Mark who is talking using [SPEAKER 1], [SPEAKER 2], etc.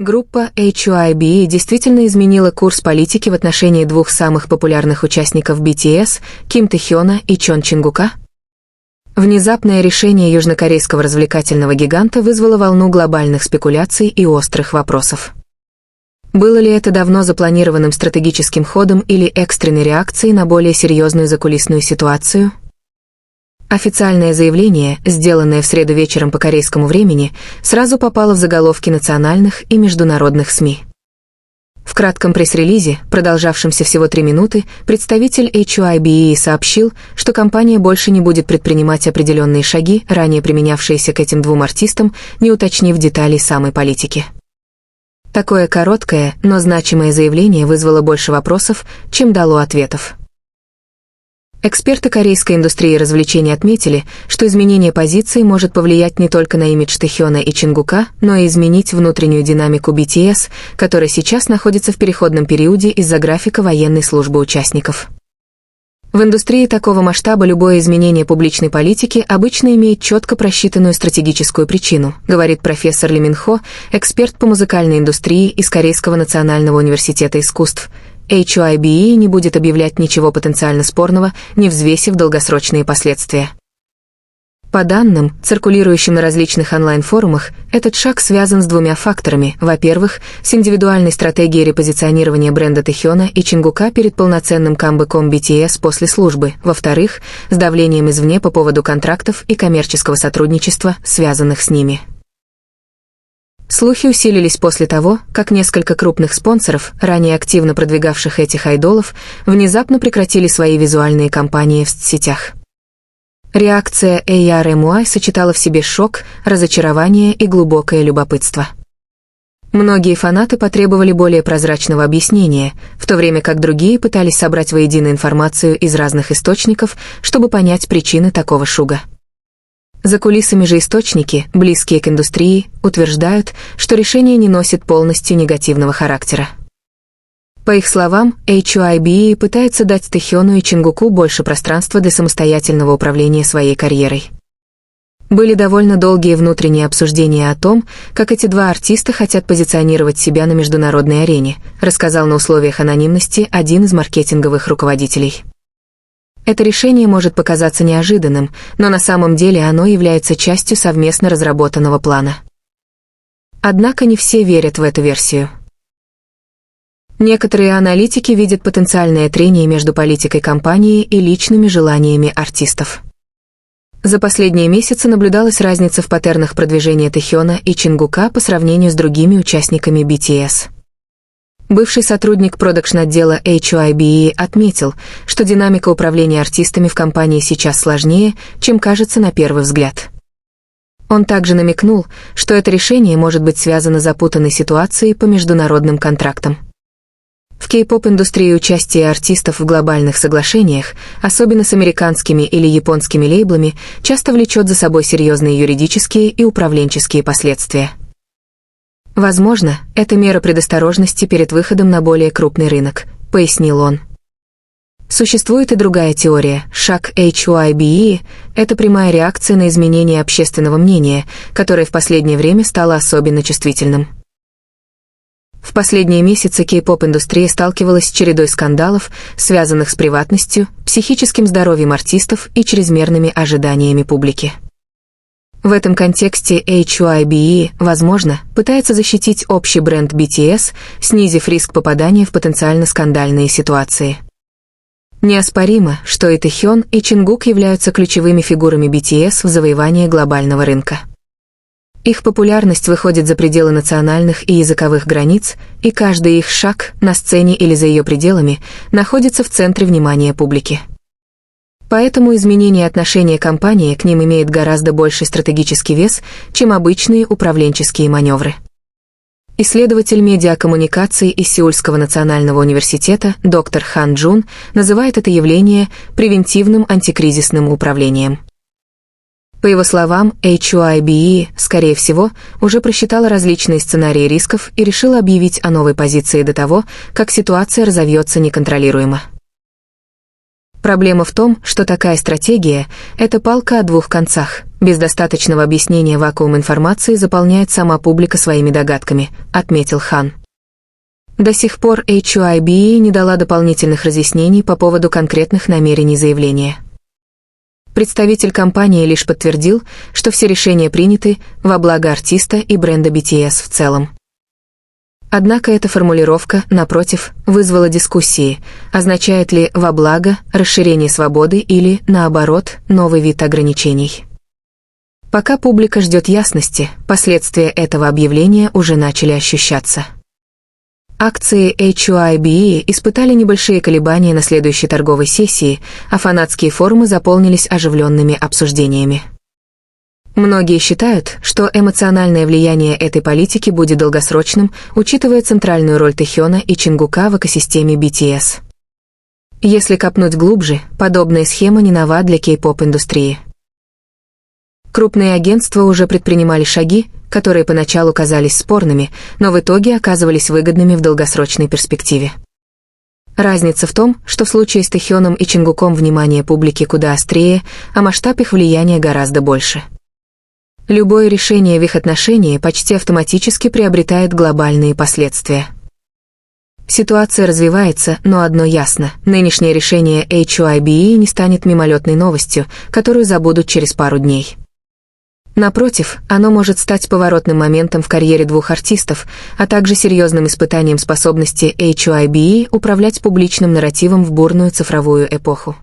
[SPEAKER 1] Группа HYBE действительно изменила курс политики в отношении двух самых популярных участников BTS – Ким Тэхёна и Чон Чингука? Внезапное решение южнокорейского развлекательного гиганта вызвало волну глобальных спекуляций и острых вопросов. Было ли это давно запланированным стратегическим ходом или экстренной реакцией на более серьезную закулисную ситуацию? Официальное заявление, сделанное в среду вечером по корейскому времени, сразу попало в заголовки национальных и международных СМИ. В кратком пресс-релизе, продолжавшемся всего 3 минуты, представитель HYBE сообщил, что компания больше не будет предпринимать определенные шаги, ранее применявшиеся к этим двум артистам, не уточнив деталей самой политики. Такое короткое, но значимое заявление вызвало больше вопросов, чем дало ответов. Эксперты корейской индустрии развлечений отметили, что изменение позиций может повлиять не только на имидж Тэхёна и Чингука, но и изменить внутреннюю динамику BTS, которая сейчас находится в переходном периоде из-за графика военной службы участников. В индустрии такого масштаба любое изменение публичной политики обычно имеет четко просчитанную стратегическую причину, говорит профессор Ли Мин Хо, эксперт по музыкальной индустрии из Корейского национального университета искусств. HYBE не будет объявлять ничего потенциально спорного, не взвесив долгосрочные последствия. По данным, циркулирующим на различных онлайн-форумах, этот шаг связан с двумя факторами. Во-первых, с индивидуальной стратегией репозиционирования бренда Тэхёна и Чингука перед полноценным камбэком BTS после службы. Во-вторых, с давлением извне по поводу контрактов и коммерческого сотрудничества, связанных с ними. Слухи усилились после того, как несколько крупных спонсоров, ранее активно продвигавших этих айдолов, внезапно прекратили свои визуальные кампании в соцсетях. Реакция ARMY сочетала в себе шок, разочарование и глубокое любопытство. Многие фанаты потребовали более прозрачного объяснения, в то время как другие пытались собрать воедино информацию из разных источников, чтобы понять причины такого шуга. За кулисами же источники, близкие к индустрии, утверждают, что решение не носит полностью негативного характера. По их словам, HYBE пытается дать Тэхёну и Чингуку больше пространства для самостоятельного управления своей карьерой. Были довольно долгие внутренние обсуждения о том, как эти два артиста хотят позиционировать себя на международной арене, рассказал на условиях анонимности один из маркетинговых руководителей. Это решение может показаться неожиданным, но на самом деле оно является частью совместно разработанного плана. Однако не все верят в эту версию. Некоторые аналитики видят потенциальное трение между политикой компании и личными желаниями артистов. За последние месяцы наблюдалась разница в паттернах продвижения Тэхёна и Чингука по сравнению с другими участниками BTS. Бывший сотрудник продакшн-отдела HYBE отметил, что динамика управления артистами в компании сейчас сложнее, чем кажется на первый взгляд. Он также намекнул, что это решение может быть связано с запутанной ситуацией по международным контрактам. В кей-поп-индустрии участие артистов в глобальных соглашениях, особенно с американскими или японскими лейблами, часто влечет за собой серьезные юридические и управленческие последствия. Возможно, это мера предосторожности перед выходом на более крупный рынок, пояснил он. Существует и другая теория. Шаг HYBE – это прямая реакция на изменение общественного мнения, которое в последнее время стало особенно чувствительным. В последние месяцы кей-поп-индустрия сталкивалась с чередой скандалов, связанных с приватностью, психическим здоровьем артистов и чрезмерными ожиданиями публики. В этом контексте HYBE, возможно, пытается защитить общий бренд BTS, снизив риск попадания в потенциально скандальные ситуации. Неоспоримо, что и Тэхён, и Чингук являются ключевыми фигурами BTS в завоевании глобального рынка. Их популярность выходит за пределы национальных и языковых границ, и каждый их шаг, на сцене или за ее пределами, находится в центре внимания публики. Поэтому изменение отношения компании к ним имеет гораздо больший стратегический вес, чем обычные управленческие маневры. Исследователь медиакоммуникаций из Сеульского национального университета доктор Хан Джун называет это явление превентивным антикризисным управлением. По его словам, HYBE, скорее всего, уже просчитала различные сценарии рисков и решила объявить о новой позиции до того, как ситуация разовьется неконтролируемо. Проблема в том, что такая стратегия – это палка о двух концах. Без достаточного объяснения вакуум информации заполняет сама публика своими догадками, отметил Хан. До сих пор HYBE не дала дополнительных разъяснений по поводу конкретных намерений заявления. Представитель компании лишь подтвердил, что все решения приняты во благо артиста и бренда BTS в целом. Однако эта формулировка, напротив, вызвала дискуссии, означает ли «во благо» расширение свободы или, наоборот, новый вид ограничений. Пока публика ждет ясности, последствия этого объявления уже начали ощущаться. Акции HYBE испытали небольшие колебания на следующей торговой сессии, а фанатские форумы заполнились оживленными обсуждениями. Многие считают, что эмоциональное влияние этой политики будет долгосрочным, учитывая центральную роль Тэхёна и Чингука в экосистеме BTS. Если копнуть глубже, подобная схема не нова для кей-поп-индустрии. Крупные агентства уже предпринимали шаги, которые поначалу казались спорными, но в итоге оказывались выгодными в долгосрочной перспективе. Разница в том, что в случае с Тэхёном и Чингуком внимание публики куда острее, а масштаб их влияния гораздо больше. Любое решение в их отношении почти автоматически приобретает глобальные последствия. Ситуация развивается, но одно ясно – нынешнее решение HYBE не станет мимолетной новостью, которую забудут через пару дней. Напротив, оно может стать поворотным моментом в карьере двух артистов, а также серьезным испытанием способности HYBE управлять публичным нарративом в бурную цифровую эпоху.